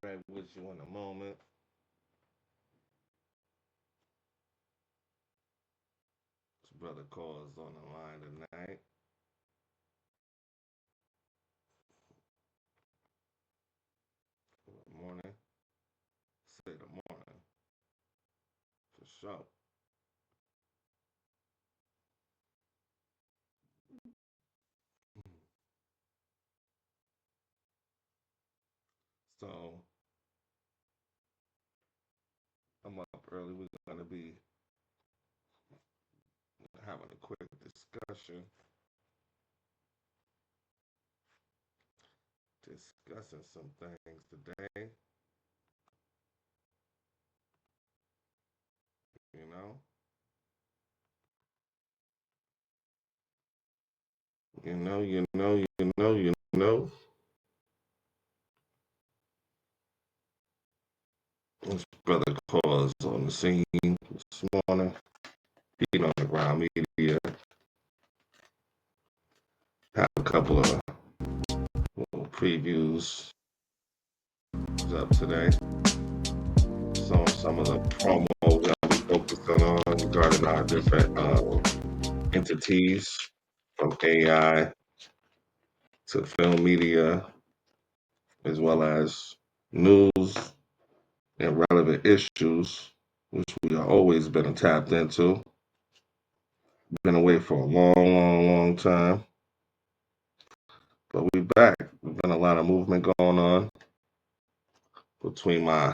right with you in a moment. This brother calls on the line tonight. Good morning. Say the morning for sure. So I'm up early. We're gonna be having a quick discussion, discussing some things today. You know, you know. This brother calls on the scene this morning. Being on the ground media, have a couple of little previews up today. Some of the promos that we focusing on regarding our different entities from AI to film media, as well as news and relevant issues, which we have always been tapped into. Been away for a long time, but we back. There's been a lot of movement going on between my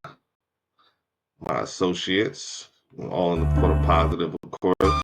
associates, all for the positive, of course.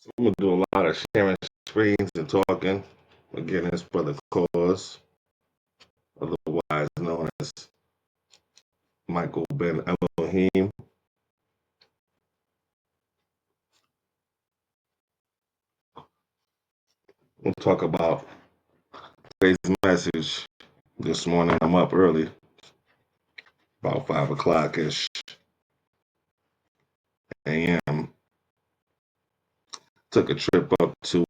So I'm gonna do a lot of sharing screens and talking. Again, it's for the cause, otherwise known as Michael Ben Elohim. We'll talk about today's message this morning. I'm up early, about 5 o'clock ish a.m. Took a trip up to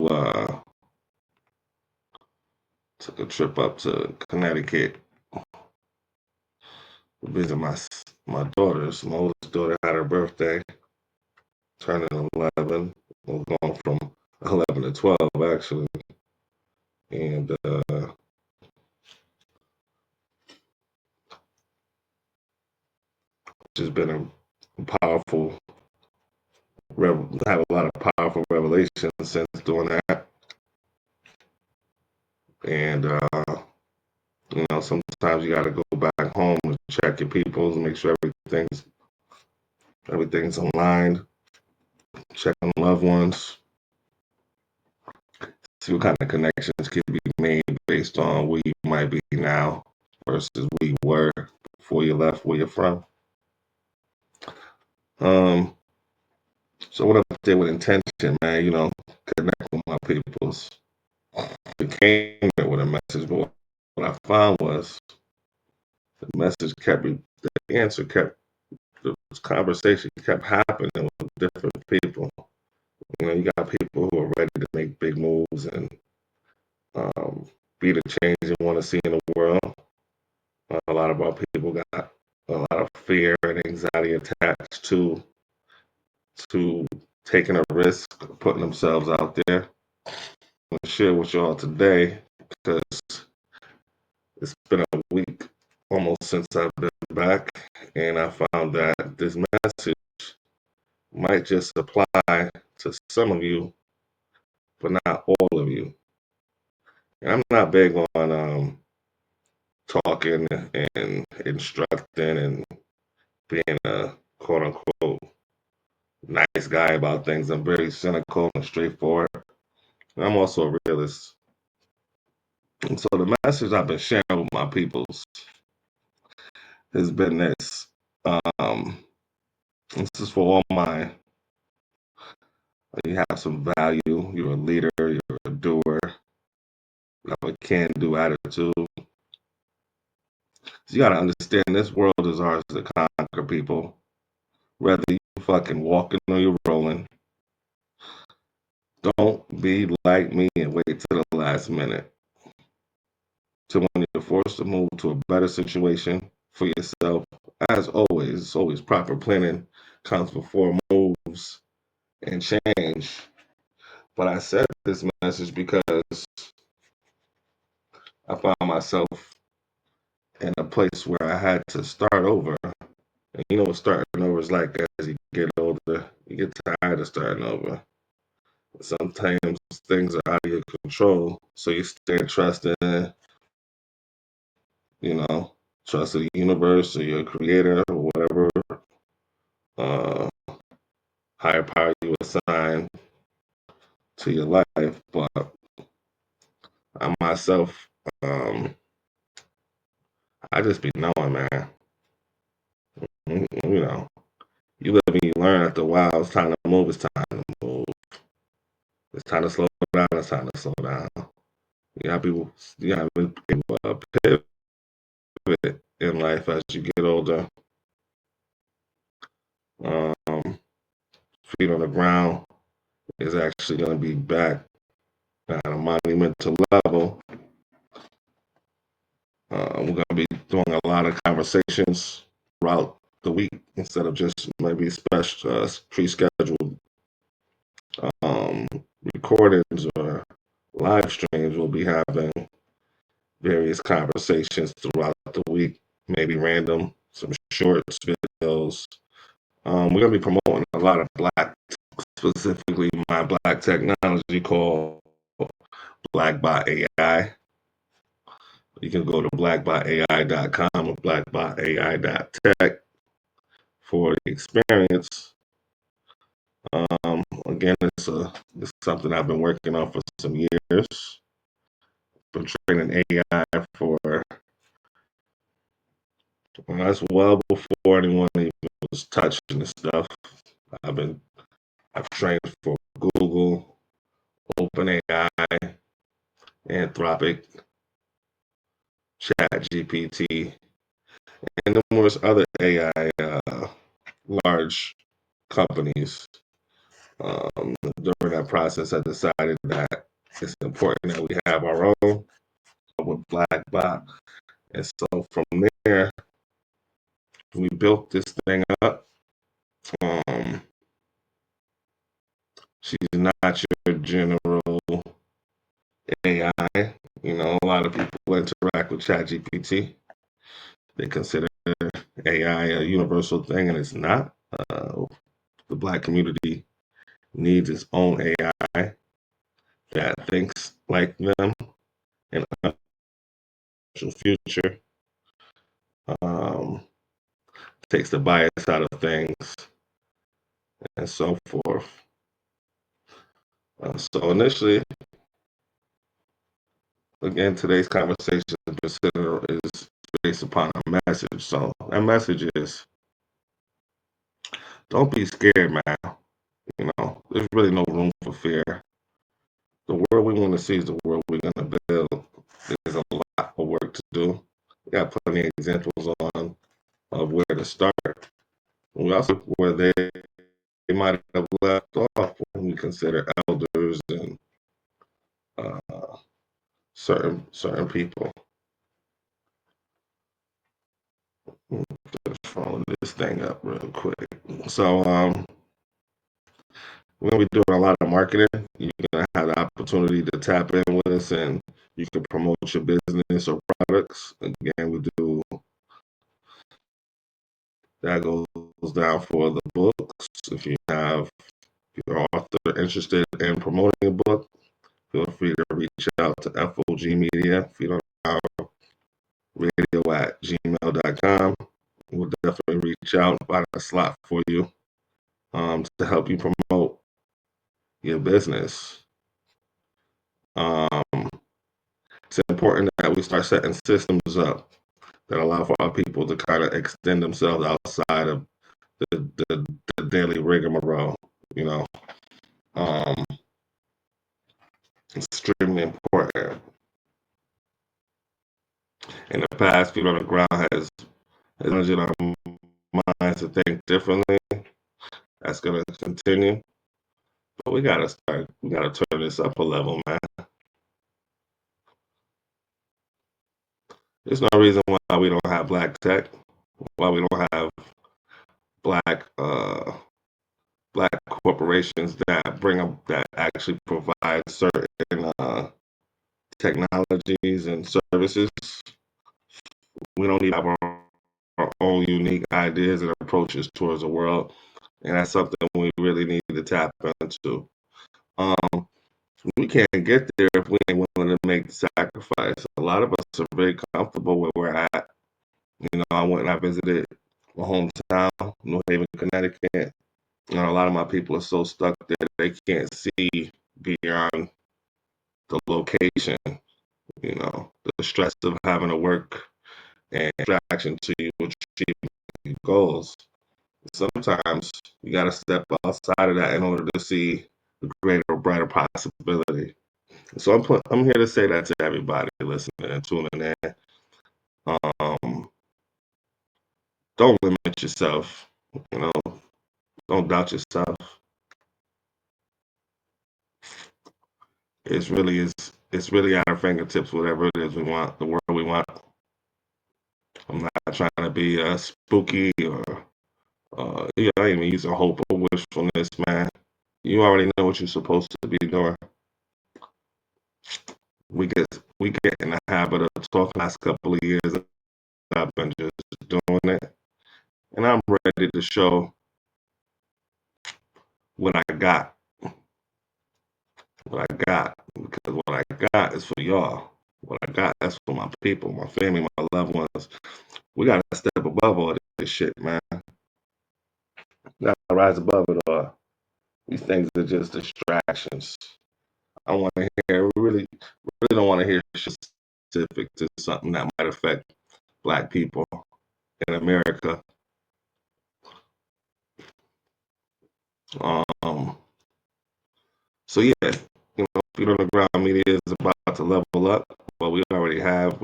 Connecticut to visit my daughters. My oldest daughter had her birthday, turning 11. Well, going from 11 to 12 actually, and just been a powerful. Have a lot of powerful revelations since doing that, and sometimes you got to go back home and check your peoples and make sure everything's aligned. Check on loved ones, see what kind of connections can be made based on where you might be now versus where you were before you left where you're from. Um, so what I did with intention, man, connect with my peoples. It came there with a message, but what I found was the message the answer kept, the conversation kept happening with different people. You got people who are ready to make big moves and um, be the change you want to see in the world. A lot of our people got a lot of fear and anxiety attached to taking a risk, putting themselves out there. to share with y'all today because it's been a week almost since I've been back, and I found that this message might just apply to some of you, but not all of you. And I'm not big on talking and instructing and being a quote unquote nice guy about things. I'm very cynical and straightforward. I'm also a realist. And so the message I've been sharing with my peoples has been this. Um, this is for all mine. You have some value. You're a leader. You're a doer. You have a can-do attitude. So you got to understand this world is ours to conquer, people. Whether you fucking walking or you're rolling, don't be like me and wait till the last minute. To when you're forced to move to a better situation for yourself. As always, it's always proper planning comes before moves and change. But I said this message because I found myself in a place where I had to start over. And you know what starting over is like as you get older, you get tired of starting over. Sometimes things are out of your control, so you stay trusting, you know, trust the universe or your creator or whatever uh, higher power you assign to your life. But I myself, um, I just be knowing, man. You know, you live and you learn after a while. It's time to move. It's time to move. It's time to slow down. It's time to slow down. You got people pivot in life as you get older. Um, feet on the ground is actually going to be back at a monumental level. We're going to be doing a lot of conversations throughout the week instead of just maybe special pre-scheduled um, recordings or live streams. We'll be having various conversations throughout the week, maybe random, some shorts, videos. We're going to be promoting a lot of black, specifically my black technology called Black by AI. You can go to blackbyai.com or blackbyai.tech for the experience. Again, it's something I've been working on for some years. Been training AI for that's well before anyone even was touching this stuff. I've trained for Google, OpenAI, Anthropic, ChatGPT, and numerous other AI large companies. During that process, I decided that it's important that we have our own with Black Bot. And so from there, we built this thing up. Um, she's not your general AI. You know, a lot of people interact with ChatGPT. They consider AI a universal thing, and it's not. The Black community needs its own AI that thinks like them in a future. Um, takes the bias out of things and so forth. So initially, again, today's conversation is based upon a message. So that message is, don't be scared, man. You know, there's really no room for fear. The world we want to see is the world we're going to build. There's a lot of work to do. We got plenty of examples on of where to start. We also where they might have left off when we consider elders and uh, certain people. Just following this thing up real quick. So we're gonna be doing a lot of marketing. You're gonna have the opportunity to tap in with us, and you can promote your business or products. Again, we do that goes down for the books. If you're an author interested in promoting a book, feel free to reach out to FOG Media. If you don't have radio@gmail.com, we'll definitely reach out and find a slot for you to help you promote your business. Um, it's important that we start setting systems up that allow for our people to kind of extend themselves outside of the daily rigmarole. You know, um, it's extremely important. In the past, people on the ground has nudged our minds to think differently. That's going to continue. But we gotta turn this up a level, man. There's no reason why we don't have black tech, why we don't have black black corporations that bring up that actually provide certain technologies and services. We don't need our own unique ideas and approaches towards the world, and that's something we really need to tap into. Um, we can't get there if we ain't willing to make the sacrifice. A lot of us are very comfortable where we're at. You know, I went and I visited my hometown, New Haven, Connecticut. You know, a lot of my people are so stuck there they can't see beyond the location. You know, the stress of having to work and distraction to you achieving your goals. Sometimes you got to step outside of that in order to see the greater, brighter possibility. So I'm here to say that to everybody listening and tuning in. Um, don't limit yourself. You know, don't doubt yourself. It's really at our fingertips. Whatever it is we want, the world we want. I'm not trying to be spooky or I ain't even using hope or wishfulness, man. You already know what you're supposed to be doing. We get in the habit of talking the last couple of years. I've been just doing it, and I'm ready to show what I got. What I got, because what I got is for y'all. What I got, that's for my people, my family, my loved ones. We gotta step above all this shit, man. We gotta rise above it all. These things are just distractions. I want to hear really don't want to hear specific to something that might affect Black people in America. Um, so yeah, you know, Feet on the Ground Media is about to level up. Well, we already have.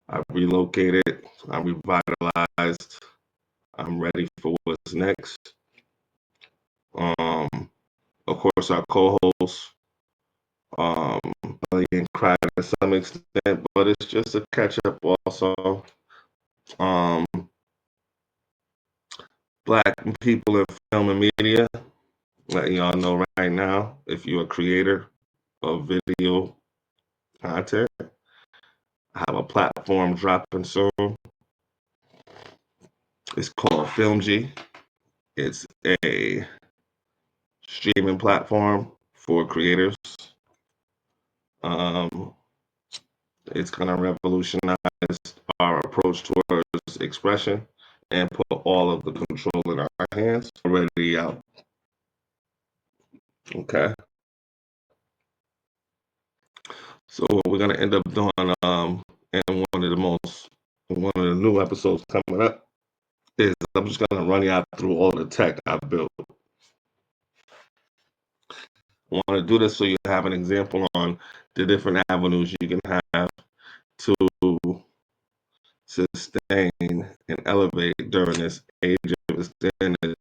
I've relocated. I'm revitalized. I'm ready for what's next. Um, of course, our co-host, um, and cry to some extent, but it's just a catch up also. Um, Black people in film and media, letting y'all know right now, if you're a creator of video content, I have a platform dropping soon. It's called FilmG. It's a streaming platform for creators. Um, it's going to revolutionize our approach towards expression and put all of the control in our hands. Already out. Okay. So what we're going to end up doing in one of the new episodes coming up is I'm just going to run you out through all the tech I built. I want to do this so you have an example on the different avenues you can have to sustain and elevate during this age of extended.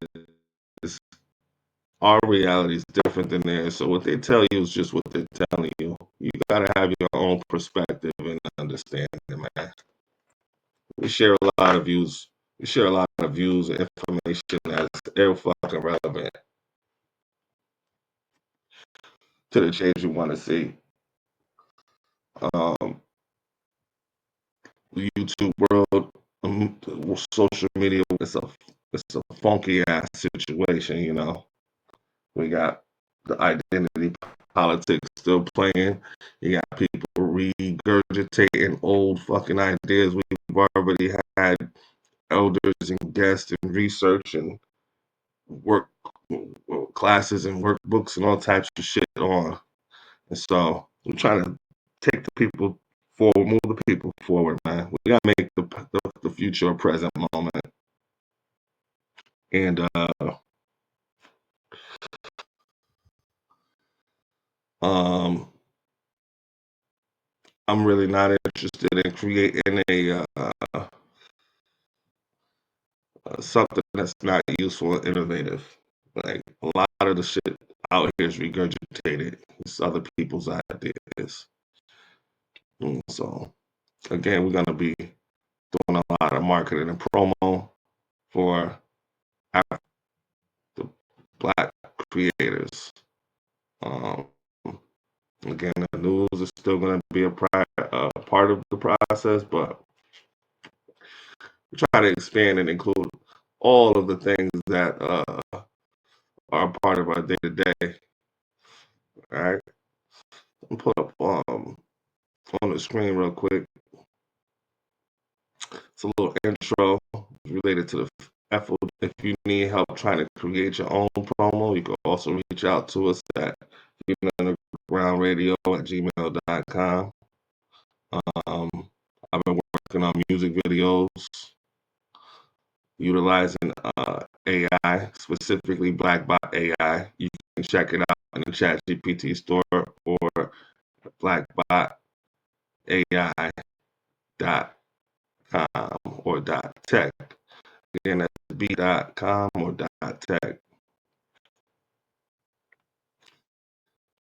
Our reality is different than theirs. So what they tell you is just what they're telling you. You gotta have your own perspective and understanding, man. We share a lot of views. We share a lot of views and information that's ill fucking relevant. to the change you want to see. Um, the YouTube world, social media, it's a funky ass situation, you know. We got the identity politics still playing. You got people regurgitating old fucking ideas we've already had elders and guests and research and work classes and workbooks and all types of shit on. And so we're trying to take the people forward, move the people forward, man. We gotta make the future a present moment. And um, I'm really not interested in creating something that's not useful and innovative. Like a lot of the shit out here is regurgitated. It's other people's ideas. So again, we're gonna be doing a lot of marketing and promo for the Black creators. Um, again, the news is still going to be a part of the process, but we try to expand and include all of the things that are part of our day to day. All right, I'll put up on the screen real quick. It's a little intro related to the effort. If you need help trying to create your own promo, you can also reach out to us at undergroundradio@gmail.com. Um, I've been working on music videos utilizing AI, specifically Blackbot AI. You can check it out in the ChatGPT store or blackbotai.com or .tech. Again, that's b.com or .tech.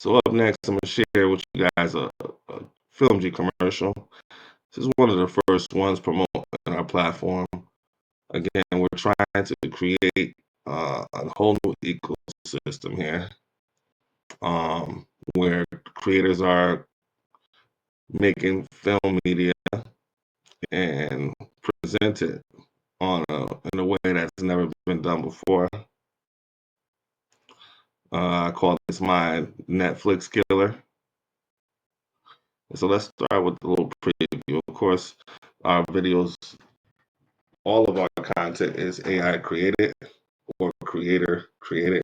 So up next, I'm going to share with you guys a Film G commercial. This is one of the first ones promoting our platform. Again, we're trying to create a whole new ecosystem here, where creators are making film media and present it in a way that's never been done before. I call this my Netflix killer. So let's start with a little preview. Of course, our videos, all of our content is AI created or creator created.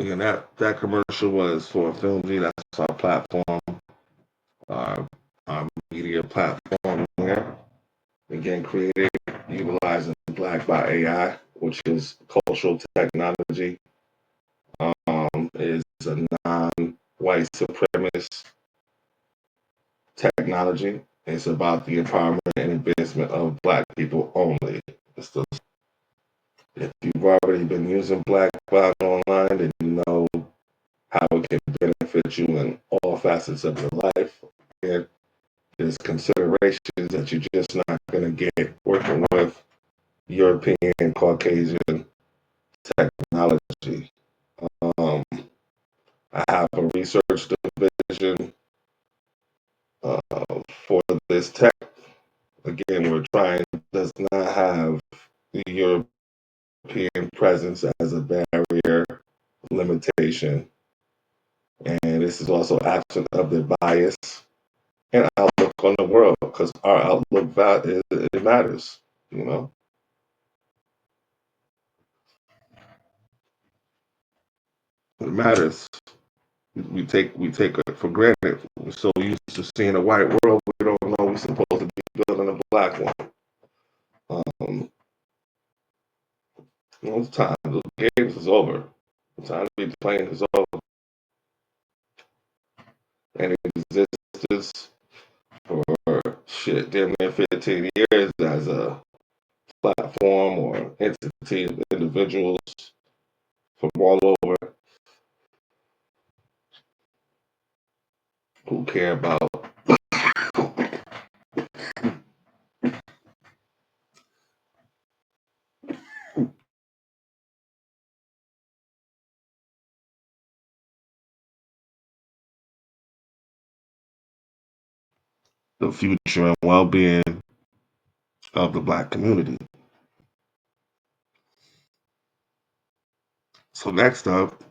Again, that commercial was for FilmG. That's our platform, our media platform there. Again, created utilizing Black by AI, which is cultural technology. Is a non-white supremacist technology. It's about the empowerment and advancement of Black people only. If you've already been using Blackbot online, then you know how it can benefit you in all facets of your life. And there's considerations that you're just not going to get working with European Caucasian technology. I have a research division uh, for this tech. Again, we're trying does not have the European presence as a barrier limitation, and this is also absent of the bias and outlook on the world because our outlook it matters. You know, it matters. We take it for granted. We're so used to seeing a white world, we don't know we're supposed to be building a black one. Um, it's time. The games is over. The time to be playing is over. And it exists for shit, damn near 15 years as a platform or entity of individuals from all over who care about the future and well-being of the black community. So next up,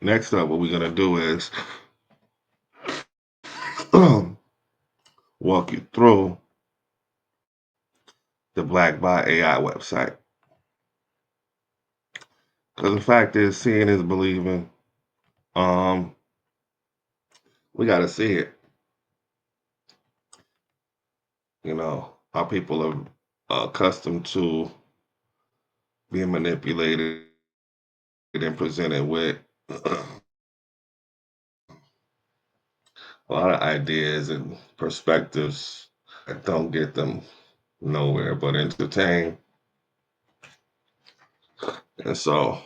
next up, what we're gonna do is walk you through the Black by AI website. Because the fact is, seeing is believing. Um, we got to see it. You know, how people are accustomed to being manipulated and presented with a lot of ideas and perspectives that don't get them nowhere but entertain. And so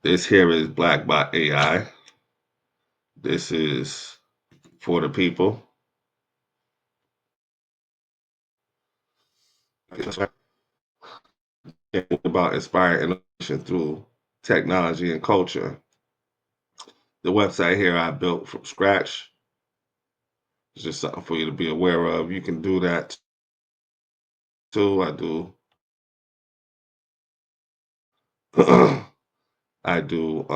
this here is Black by AI. This is for the people. It's about inspiring innovation through technology and culture. The website here I built from scratch. It's just something for you to be aware of. You can do that too. I do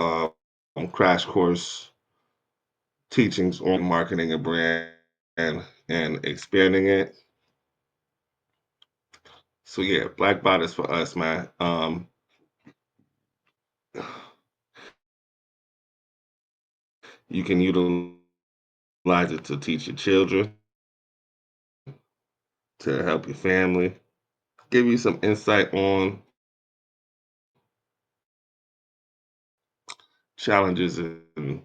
crash course teachings on marketing a brand and expanding it. So yeah, Black Bot is for us, man. You can utilize it to teach your children, to help your family, give you some insight on challenges and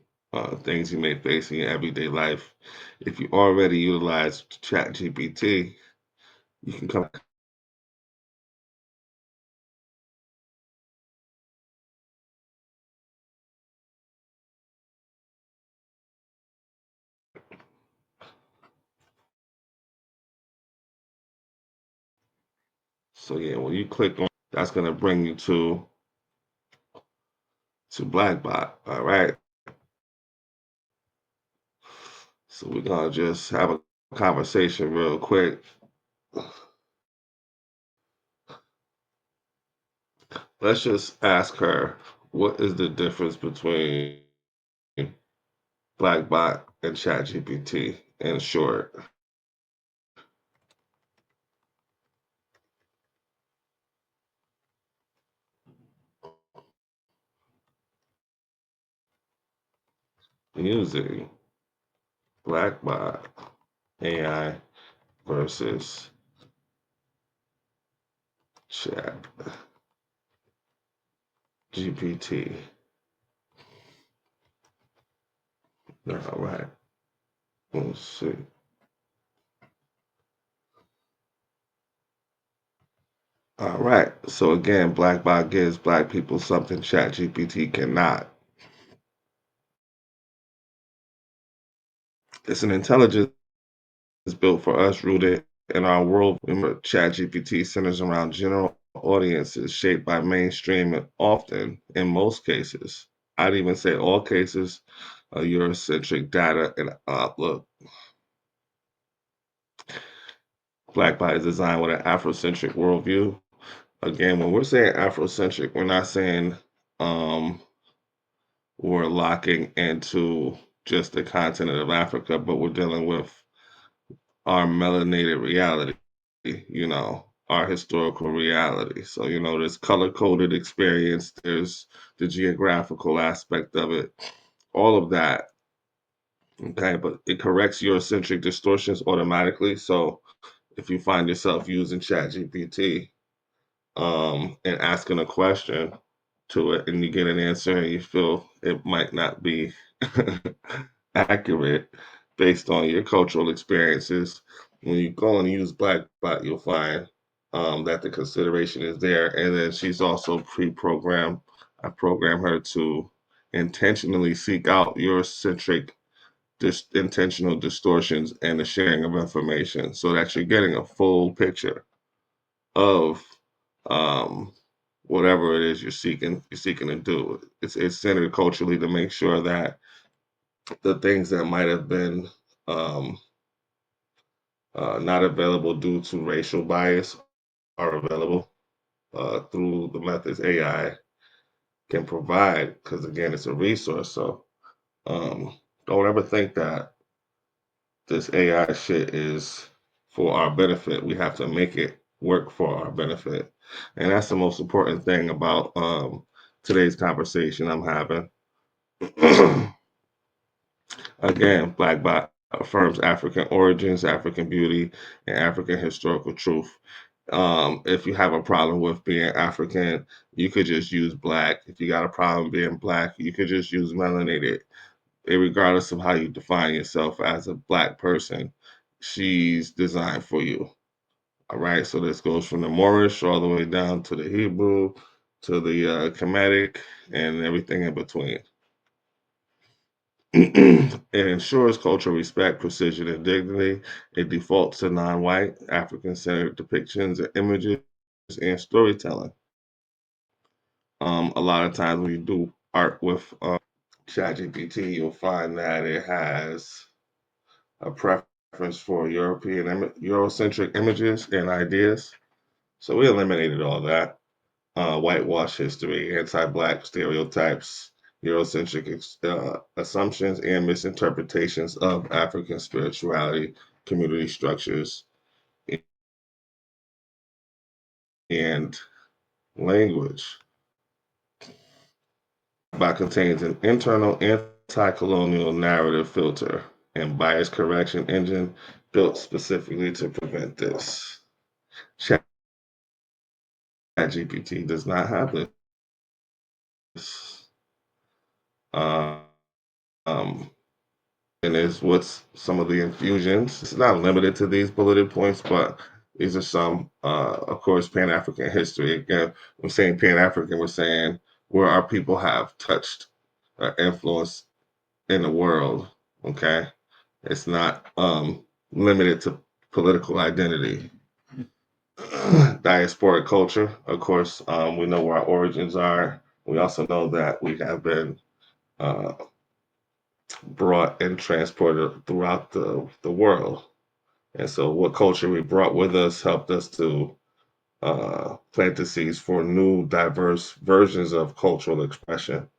things you may face in your everyday life. If you already utilize ChatGPT, you can come So yeah, when you click on, that's gonna bring you to Blackbot. All right. So we're gonna just have a conversation real quick. Let's just ask her what is the difference between Blackbot and ChatGPT in short. Using Blackbot AI versus Chat GPT. All right, let's see. All right. So again, Blackbot gives black people something ChatGPT cannot. It's an intelligence built for us, rooted in our world. Remember, ChatGPT centers around general audiences shaped by mainstream and often, in most cases, I'd even say all cases, Eurocentric data and outlook. Blackbot is designed with an Afrocentric worldview. Again, when we're saying Afrocentric, we're not saying um, we're locking into just the continent of Africa, but we're dealing with our melanated reality, our historical reality. So, there's color coded experience, there's the geographical aspect of it, all of that. Okay, but it corrects Eurocentric distortions automatically. So, if you find yourself using ChatGPT and asking a question to it and you get an answer and you feel it might not be accurate based on your cultural experiences, when you go and use Blackbot, you'll find that the consideration is there. And then she's also pre-programmed. I program her to intentionally seek out Eurocentric intentional distortions and the sharing of information so that you're getting a full picture of um, whatever it is you're seeking to do. It's centered culturally to make sure that the things that might have been um, not available due to racial bias are available through the methods AI can provide. Because again, it's a resource. So don't ever think that this AI shit is for our benefit. We have to make it work for our benefit. And that's the most important thing about today's conversation I'm having. Again, Black Bot affirms African origins, African beauty, and African historical truth. If you have a problem with being African, you could just use black. If you got a problem being black, you could just use melanated. Regardless of how you define yourself as a black person, she's designed for you. All right. So this goes from the Moorish all the way down to the Hebrew, to the Kemetic, and everything in between. It ensures cultural respect, precision, and dignity. It defaults to non white, African centered depictions and images and storytelling. A lot of times when you do art with ChatGPT, you'll find that it has a preference for Eurocentric images and ideas. So we eliminated all that. Whitewash history, anti-black stereotypes, Eurocentric assumptions, and misinterpretations of African spirituality, community structures, and language. By contains an internal anti-colonial narrative filter and bias correction engine built specifically to prevent this. ChatGPT does not have this. Uh, um, and is what's some of the infusions. It's not limited to these bulleted points, but these are some, of course, Pan African history. Again, we're saying Pan African, we're saying where our people have touched influence in the world. Okay. It's not limited to political identity. Diasporic culture, of course, we know where our origins are. We also know that we have been uh, brought and transported throughout the world. And so, what culture we brought with us helped us to plant the seeds for new, diverse versions of cultural expression.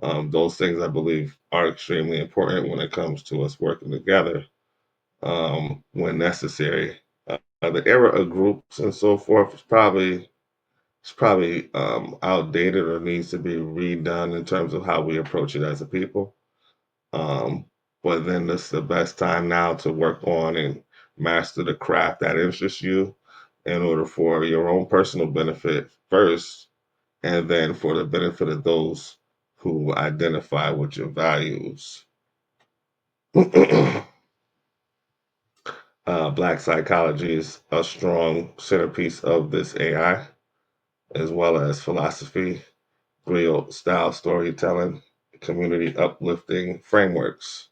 Those things I believe are extremely important when it comes to us working together when necessary. The era of groups and so forth is probably outdated or needs to be redone in terms of how we approach it as a people. Um, but then this is the best time now to work on and master the craft that interests you in order for your own personal benefit first, and then for the benefit of those who identify with your values. Black psychology is a strong centerpiece of this AI, as well as philosophy, real style storytelling, community uplifting frameworks.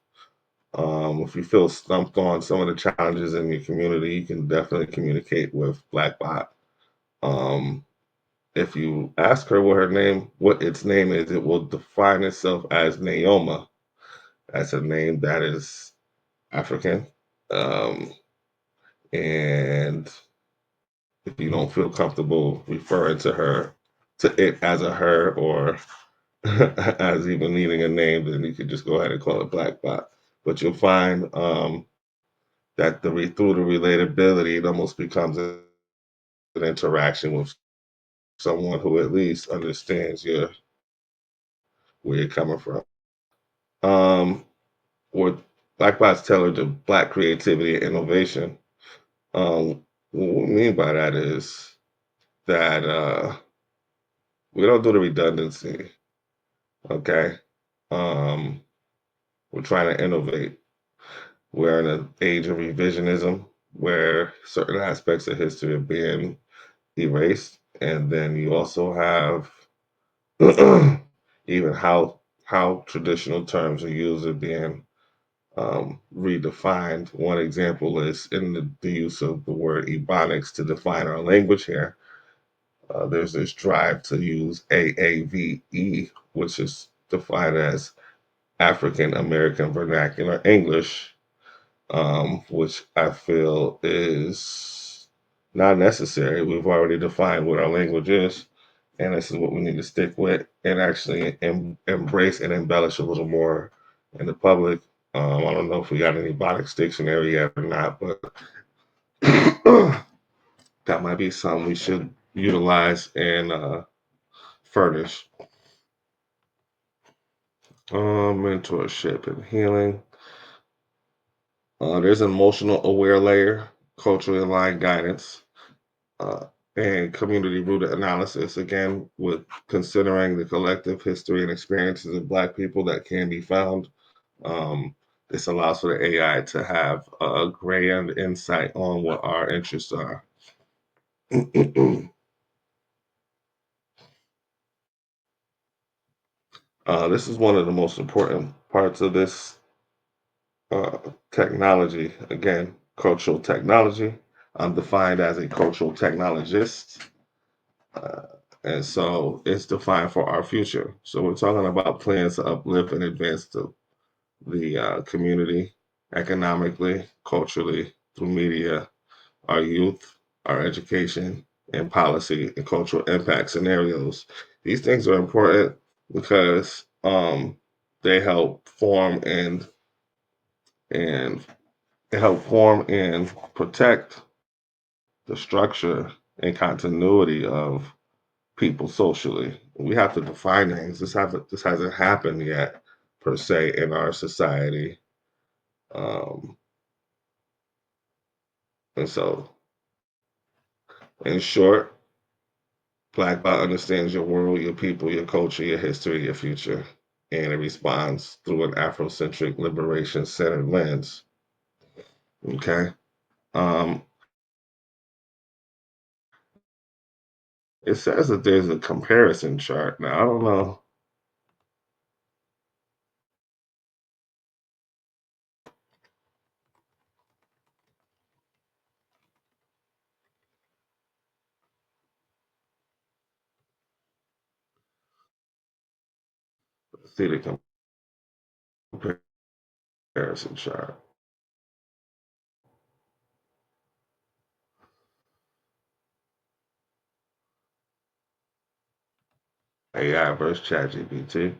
If you feel stumped on some of the challenges in your community, you can definitely communicate with Blackbot. Um, if you ask her what its name is, it will define itself as Naoma. That's a name that is African. Um, and if you don't feel comfortable referring to it as a her, or as even needing a name, then you could just go ahead and call it Blackbot. But you'll find that through the relatability, it almost becomes an interaction with someone who at least understands where you're coming from. Um, what Blackbot's tailored to Black creativity and innovation. What we mean by that is that we don't do the redundancy. Okay, um, we're trying to innovate. We're in an age of revisionism where certain aspects of history are being erased, and then you also have even how traditional terms are used are being redefined. One example is in the use of the word ebonics to define our language here. There's this drive to use AAVE, which is defined as African American Vernacular English, which I feel is not necessary. We've already defined what our language is, and this is what we need to stick with and actually embrace and embellish a little more in the public. I don't know if we got any Bonics dictionary yet or not, but that might be something we should utilize and furnish. Mentorship and healing. There's an emotional aware layer, culturally aligned guidance, uh, and community rooted analysis, again, with considering the collective history and experiences of Black people that can be found. Um, this allows for the AI to have a grand insight on what our interests are. This is one of the most important parts of this uh, technology. Again, cultural technology. I'm defined as a cultural technologist. Uh, and so it's defined for our future. So we're talking about plans to uplift and advance the community economically, culturally, through media, our youth, our education, and policy and cultural impact scenarios. These things are important because they help form and help form and protect the structure and continuity of people socially. We have to define things. This hasn't happened yet per se in our society. Um, and so, in short, Black Bot understands your world, your people, your culture, your history, your future, and it responds through an Afrocentric liberation centered lens. Okay. Um, it says that there's a comparison chart. Now, I don't know. Let's see the comparison chart. AI versus ChatGPT.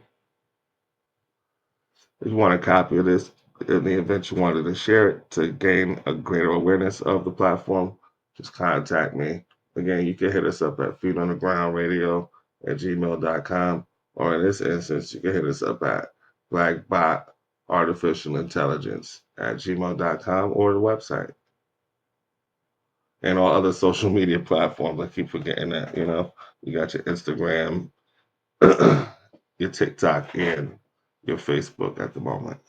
If you want a copy of this, in the event you wanted to share it to gain a greater awareness of the platform, just contact me. Again, you can hit us up at feetonthegroundradio at gmail.com, or in this instance, you can hit us up at blackbot artificial intelligence at gmail.com or the website. and all other social media platforms. I keep forgetting that, you got your Instagram, your TikTok, and your Facebook at the moment.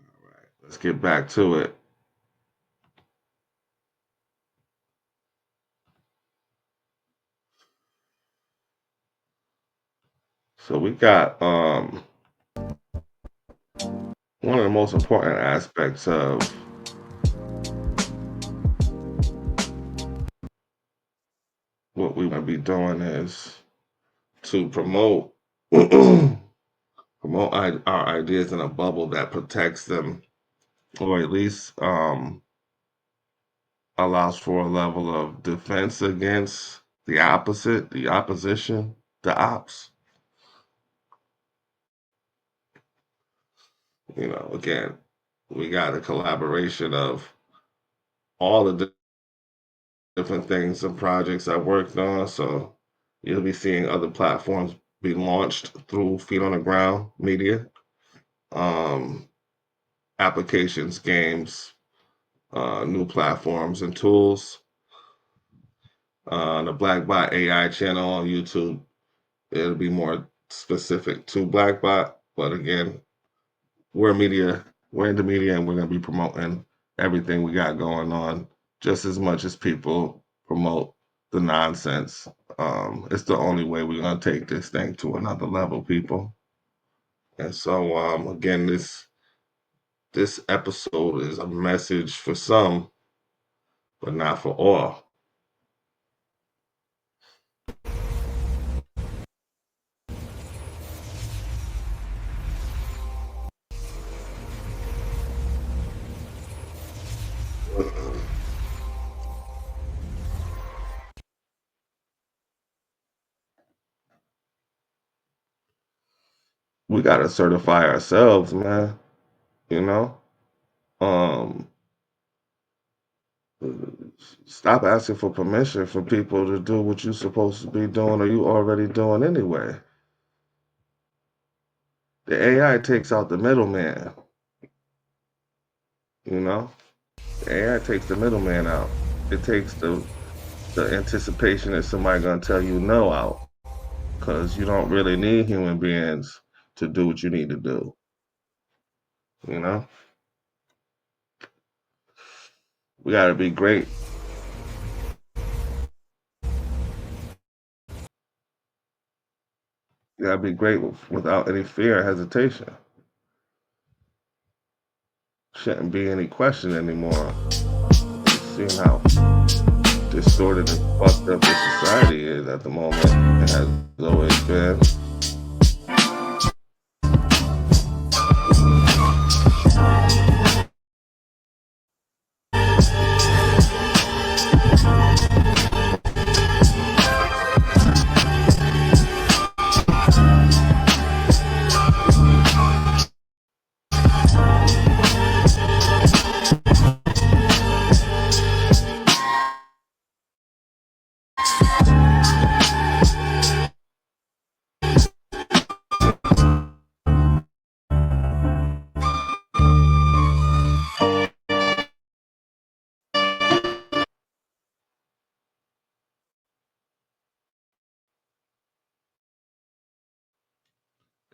All right, let's get back to it. So we got one of the most important aspects of what we want to be doing is to promote our ideas in a bubble that protects them, or at least allows for a level of defense against the opposition, the ops. Again, we got a collaboration of all the different things and projects I worked on. So you'll be seeing other platforms be launched through Feet on the Ground Media, um, applications, games, new platforms and tools. The Blackbot AI channel on YouTube, it'll be more specific to Blackbot. But again, we're media, we're into media, and we're going to be promoting everything we got going on just as much as people promote the nonsense. It's the only way we're going to take this thing to another level, people. And so, again, this episode is a message for some, but not for all. We got to certify ourselves, man. You know, um, stop asking for permission for people to do what you're supposed to be doing or you already doing anyway. The AI takes out the middleman, you know? The AI takes the middleman out. It takes the anticipation that somebody gonna tell you no out. Cause you don't really need human beings to do what you need to do. You know? We gotta be great. We gotta be great without any fear or hesitation. Shouldn't be any question anymore. Seeing how distorted and fucked up this society is at the moment. It has always been.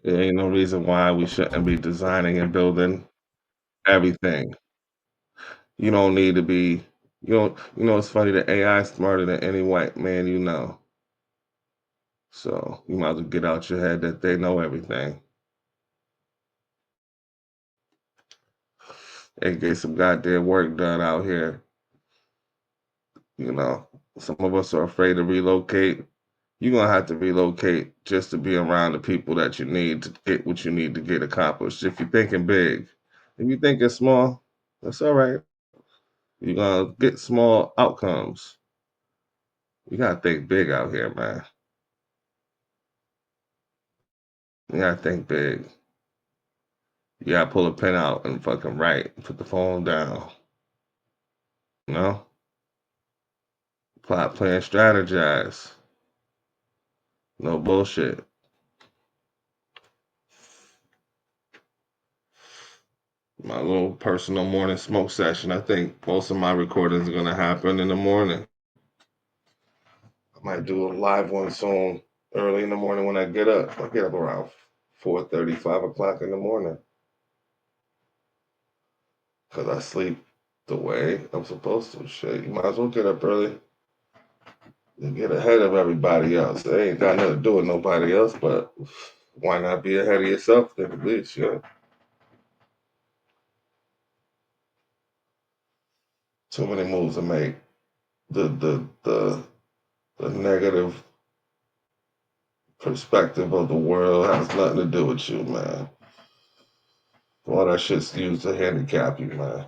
There ain't no reason why we shouldn't be designing and building everything. You don't need to be it's funny, the AI is smarter than any white man you know. So you might as well get out your head that they know everything and get some goddamn work done out here. You know, some of us are afraid to relocate. You're gonna have to relocate just to be around the people that you need to get what you need to get accomplished. If you're thinking big, if you're thinking small, that's all right. You're gonna get small outcomes. You gotta think big out here, man. You gotta think big. You gotta pull a pen out and fucking write. Put the phone down. You know? Plot, plan, strategize. No bullshit. My little personal morning smoke session. I think most of my recordings are gonna happen in the morning. I might do a live one soon, early in the morning when I get up. I get up around 4:30, 5 o'clock in the morning. Because I sleep the way I'm supposed to. Shit, you might as well get up early and get ahead of everybody else. It ain't got nothing to do with nobody else, but why not be ahead of yourself then at least, yeah. Too many moves to make. The negative perspective of the world has nothing to do with you, man. All that shit's used to handicap you, man.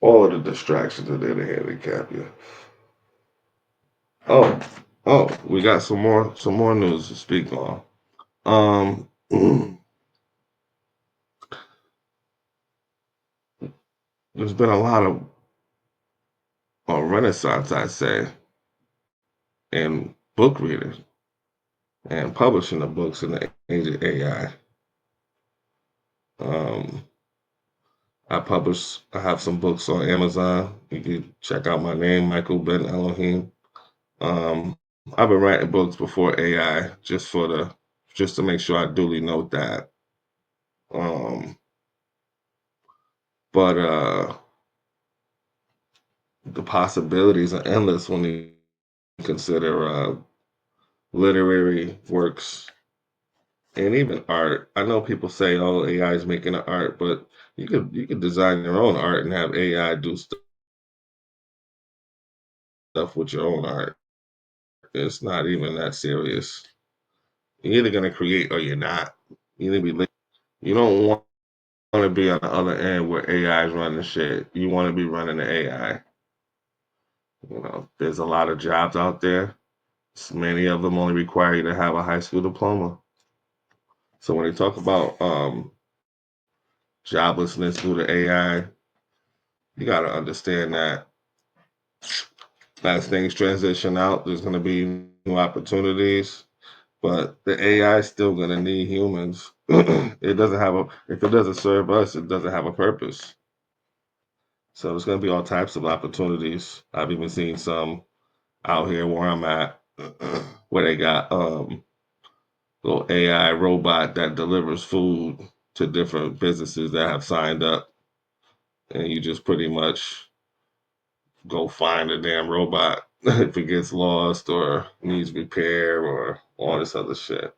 All of the distractions are there to handicap you. Oh, we got some more news to speak on. There's been a lot of renaissance, I say, in book reading and publishing of books in the age of AI. Um, I have some books on Amazon. You can check out my name, Michael Ben Elohim. Um, I've been writing books before AI, just to make sure I duly note that. Um, but the possibilities are endless when you consider literary works and even art. I know people say, "Oh, AI is making the art," but you could design your own art and have AI do stuff with your own art. It's not even that serious. You're either gonna create or you're not. You need to be. You don't want to be on the other end where AI is running shit. You want to be running the AI. There's a lot of jobs out there. Many of them only require you to have a high school diploma. So when they talk about joblessness due to AI, you got to understand that as things transition out, there's going to be new opportunities, but the AI is still going to need humans. If it doesn't serve us, it doesn't have a purpose. So there's going to be all types of opportunities. I've even seen some out here where I'm at, where they got little AI robot that delivers food to different businesses that have signed up, and you just pretty much go find a damn robot if it gets lost or needs repair or all this other shit.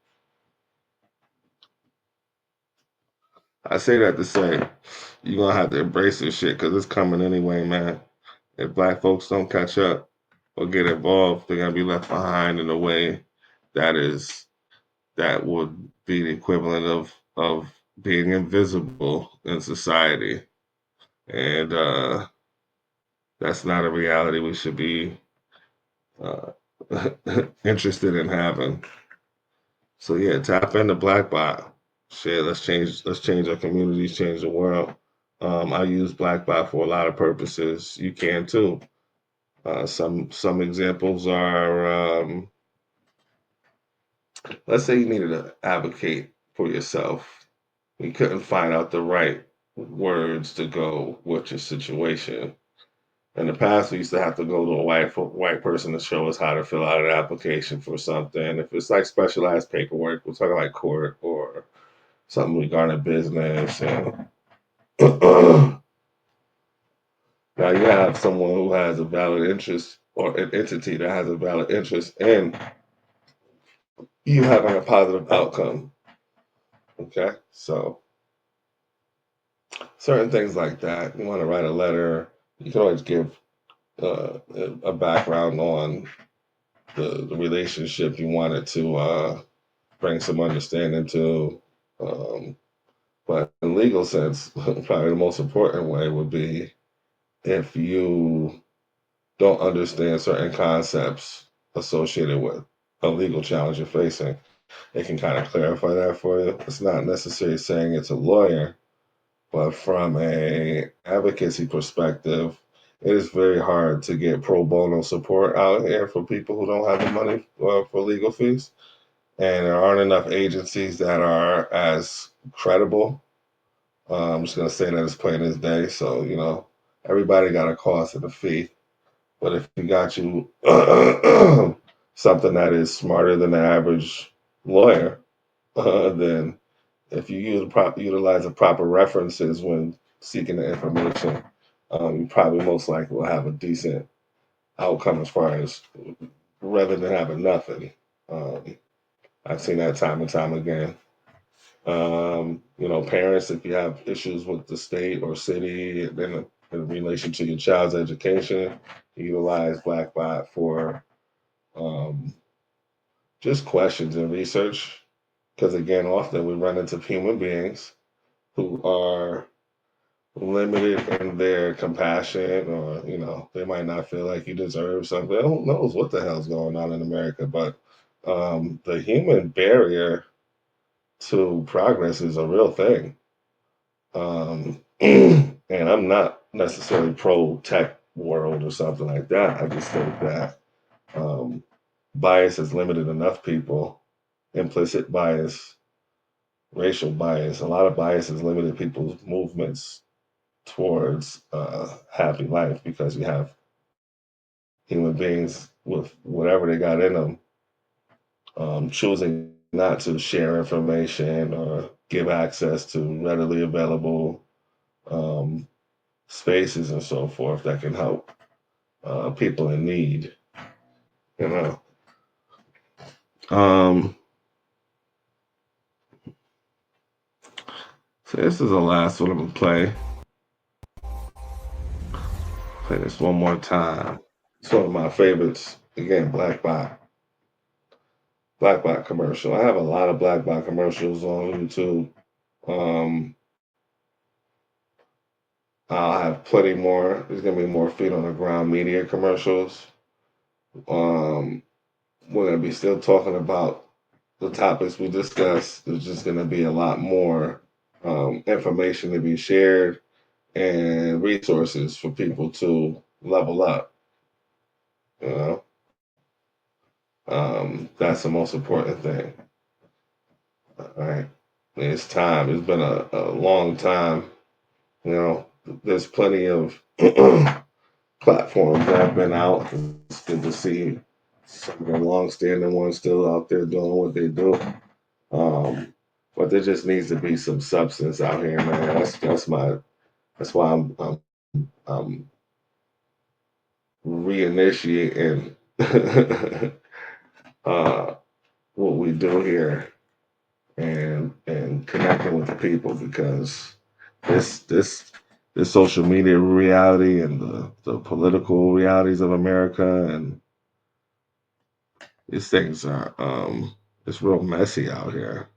I say that to say you're gonna have to embrace this shit because it's coming anyway, man. If black folks don't catch up or get involved, they're gonna be left behind in a way that would be the equivalent of being invisible in society. And that's not a reality we should be uh, interested in having. So yeah, tap into Blackbot. Shit, let's change our communities, change the world. I use Blackbot for a lot of purposes. You can too. Some examples are, let's say you needed to advocate for yourself. You couldn't find out the right words to go with your situation. In the past, we used to have to go to a white person to show us how to fill out an application for something. If it's like specialized paperwork, we're talking like court or something regarding business. And now you have someone who has a valid interest or an entity that has a valid interest in you having a positive outcome. Okay, so certain things like that. You want to write a letter, you can always give a background on the relationship you wanted to bring some understanding to. Um, but in legal sense, probably the most important way would be if you don't understand certain concepts associated with a legal challenge you're facing, it can kind of clarify that for you. It's not necessarily saying it's a lawyer, but from a advocacy perspective, it is very hard to get pro bono support out here for people who don't have the money for legal fees. And there aren't enough agencies that are as credible. I'm just going to say that it's plain as day. So, everybody got a cost and a fee. But if you got you something that is smarter than the average lawyer, then if you utilize the proper references when seeking the information, you probably most likely will have a decent outcome as far as rather than having nothing. Um, I've seen that time and time again. Parents, if you have issues with the state or city, then in relation to your child's education, utilize Blackbot for um, just questions and research. Because again, often we run into human beings who are limited in their compassion, or they might not feel like you deserve something. Who knows what the hell's going on in America? But the human barrier to progress is a real thing. And I'm not necessarily pro tech world or something like that. I just think that um, bias has limited enough people, implicit bias, racial bias, a lot of bias has limited people's movements towards happy life because you have human beings with whatever they got in them choosing not to share information or give access to readily available um, spaces and so forth that can help people in need. You know. Um, so this is the last one I'm gonna play. Play this one more time. It's one of my favorites. Again, Blackbot commercial. I have a lot of Blackbot commercials on YouTube. Um, I'll have plenty more. There's gonna be more feet on the ground media commercials. Um, we're gonna be still talking about the topics we discussed. There's just gonna be a lot more information to be shared and resources for people to level up. You know, that's the most important thing. All right, it's time. It's been a long time. You know, there's plenty of platforms that have been out. It's good to see some of the long-standing ones still out there doing what they do. Um, but there just needs to be some substance out here, man. That's why I'm reinitiating uh, what we do here and connecting with the people because this this this social media reality and the political realities of America and these things are it's real messy out here.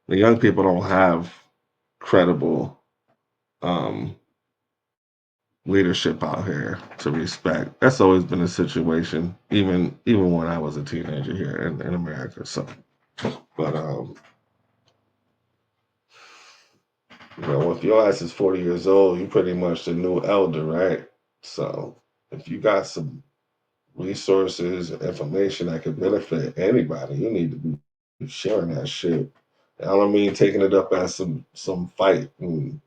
The young people don't have credible um leadership out here to respect. That's always been a situation, even when I was a teenager here in America. So but if your ass is 40 years old, you pretty much the new elder, right? So if you got some resources and information that could benefit anybody, you need to be sharing that shit. I don't mean taking it up as some fight and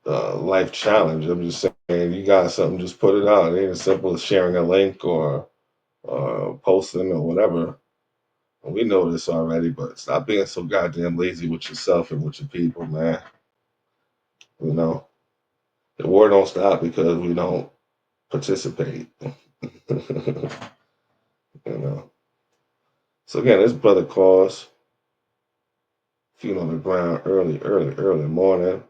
life challenge. I'm just saying you got something, just put it out. It ain't as simple as sharing a link or posting or whatever. We know this already, but stop being so goddamn lazy with yourself and with your people, man. You know, the war don't stop because we don't participate. you know. So again, this brother calls, feet on the ground early morning.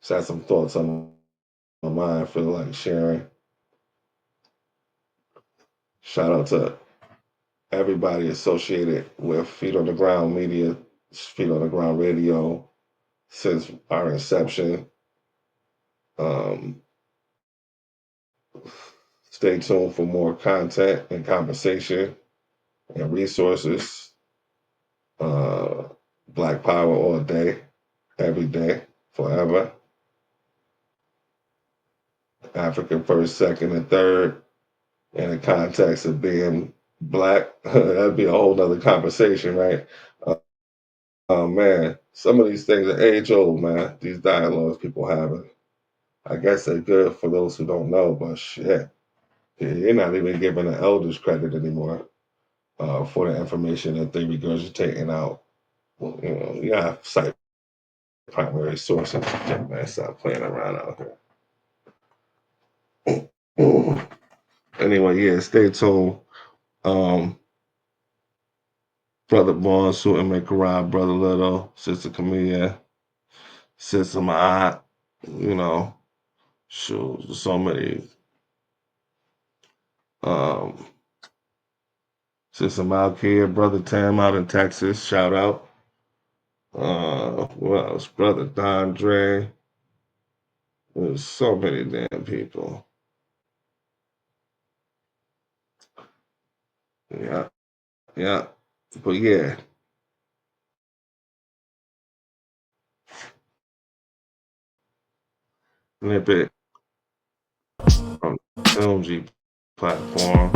Just had some thoughts on my mind, feel like sharing. Shout out to everybody associated with Feet on the Ground Media, Feet on the Ground Radio since our inception. Um, Stay tuned for more content and conversation and resources. Uh, Black Power all day, every day, forever. African first, second, and third. In the context of being black, that'd be a whole nother conversation, right? Man, some of these things are age old, man. These dialogues people having. I guess they're good for those who don't know, but shit, you're not even giving the elders credit anymore for the information that they regurgitating out. Well, you gotta cite primary sources. Shit, man, stop playing around out here. Anyway, yeah, stay tuned. Um, Brother Born, Suit and Make Brother Little, Sister Camilla, Sister Ma'at, you know, shoot, so many. Um, Sister Malkia, Brother Tam out in Texas, shout out. Who else? Brother Dondre. There's so many damn people. Yeah, yeah. But yeah, snip it from the Film G platform.